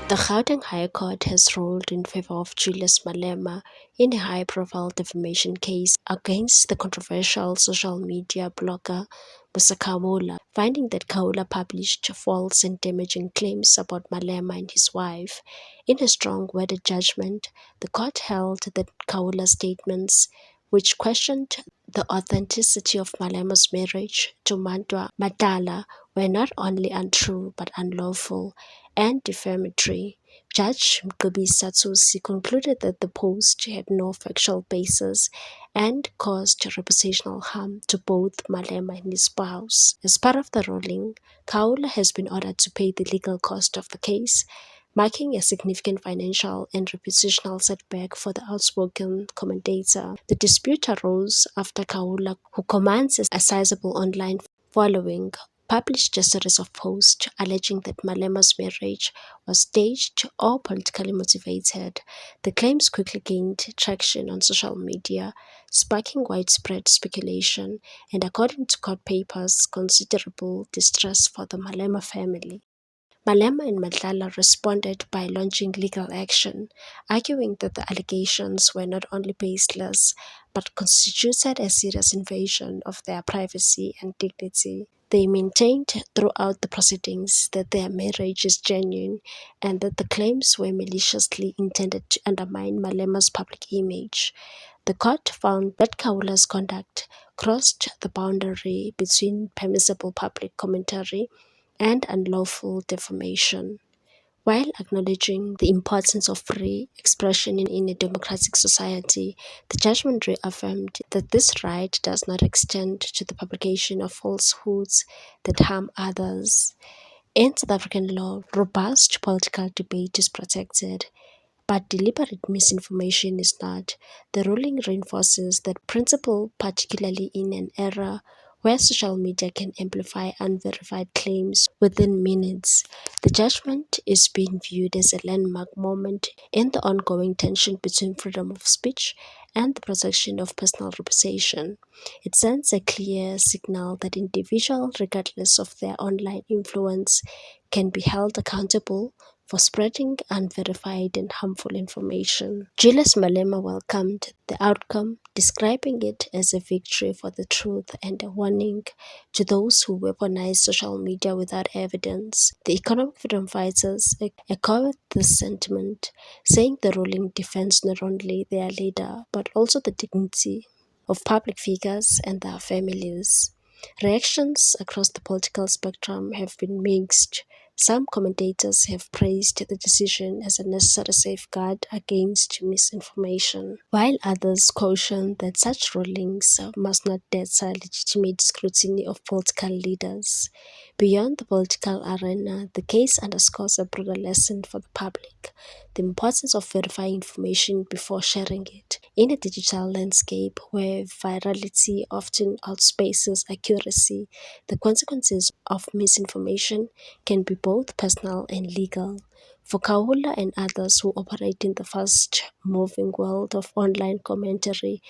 The Gauteng High Court has ruled in favor of Julius Malema in a high-profile defamation case against the controversial social media blogger Musa Khawula, finding that Khawula published false and damaging claims about Malema and his wife. In a strong-worded judgment, the court held that Khawula's statements, which questioned the authenticity of Malema's marriage to Mandwa Matala, were not only untrue but unlawful and defamatory. Judge Mgabisa Tsusi concluded that the post had no factual basis and caused reputational harm to both Malema and his spouse. As part of the ruling, Khawula has been ordered to pay the legal cost of the case, marking a significant financial and reputational setback for the outspoken commentator. The dispute arose after Khawula, who commands a sizable online following, published a series of posts alleging that Malema's marriage was staged or politically motivated. The claims quickly gained traction on social media, sparking widespread speculation and, according to court papers, considerable distress for the Malema family. Malema and Mandlala responded by launching legal action, arguing that the allegations were not only baseless but constituted a serious invasion of their privacy and dignity. They maintained throughout the proceedings that their marriage is genuine and that the claims were maliciously intended to undermine Malema's public image. The court found that Khawula's conduct crossed the boundary between permissible public commentary and unlawful defamation. While acknowledging the importance of free expression in a democratic society, the judgment reaffirmed that this right does not extend to the publication of falsehoods that harm others. In South African law, robust political debate is protected, but deliberate misinformation is not. The ruling reinforces that principle, particularly in an era where social media can amplify unverified claims within minutes. The judgment is being viewed as a landmark moment in the ongoing tension between freedom of speech and the protection of personal reputation. It sends a clear signal that individuals, regardless of their online influence, can be held accountable for spreading unverified and harmful information. Julius Malema welcomed the outcome, describing it as a victory for the truth and a warning to those who weaponize social media without evidence. The economic freedom fighters echoed this sentiment, saying the ruling defends not only their leader but also the dignity of public figures and their families. Reactions across the political spectrum have been mixed. Some commentators have praised the decision as a necessary safeguard against misinformation, while others caution that such rulings must not deter legitimate scrutiny of political leaders. Beyond the political arena, the case underscores a broader lesson for the public: the importance of verifying information before sharing it. In a digital landscape where virality often outspaces accuracy, the consequences of misinformation can be both personal and legal. For Khawula and others who operate in the fast-moving world of online commentary,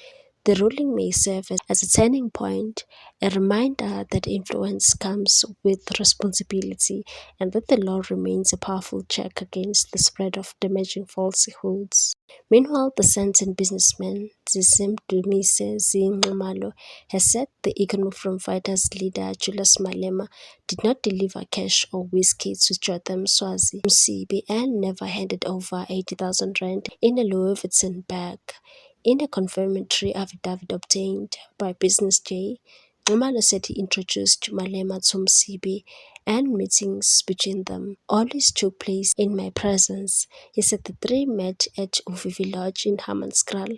the ruling may serve as a turning point, a reminder that influence comes with responsibility and that the law remains a powerful check against the spread of damaging falsehoods. Meanwhile, the Sandton businessman Zizim Dumise Zinxumalo has said the economic freedom fighters leader Julius Malema did not deliver cash or whiskey to Jotham Swazi Msibi and never handed over 80,000 rand in a Louis Vuitton bag. In a confirmatory affidavit obtained by Business Day, Xumalo said he introduced Malema to Msibi and meetings between them always took place in my presence. He said the three met at Uvivi Lodge in Hammanskraal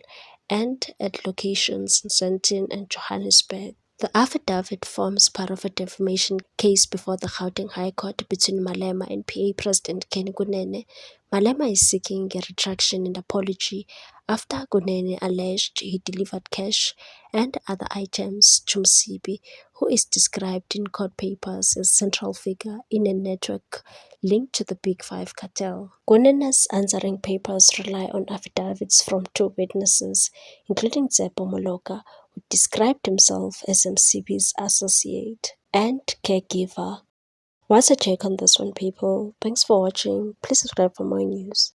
and at locations in Sandton and Johannesburg. The affidavit forms part of a defamation case before the Gauteng High Court between Malema and PA President Kenny Kunene. Malema is seeking a retraction and apology after Kunene alleged he delivered cash and other items to Msibi, who is described in court papers as a central figure in a network linked to the Big Five cartel. Kunene's answering papers rely on affidavits from two witnesses, including Tsepo Moloka, who described himself as Msibi's associate and caregiver. What's your take on this one, people? Thanks for watching. Please subscribe for more news.